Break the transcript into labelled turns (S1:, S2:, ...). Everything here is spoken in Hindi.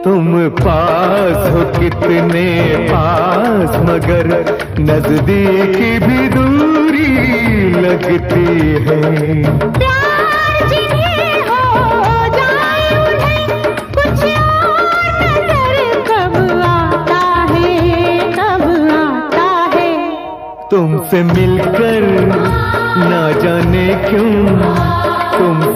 S1: तुम पास हो कितने पास, मगर नजदीकी भी दूरी लगती है।
S2: प्यार जिन्हें हो जाए उन्हें कुछ और नजर कब आता है।
S1: तुमसे मिलकर ना जाने क्यों तुम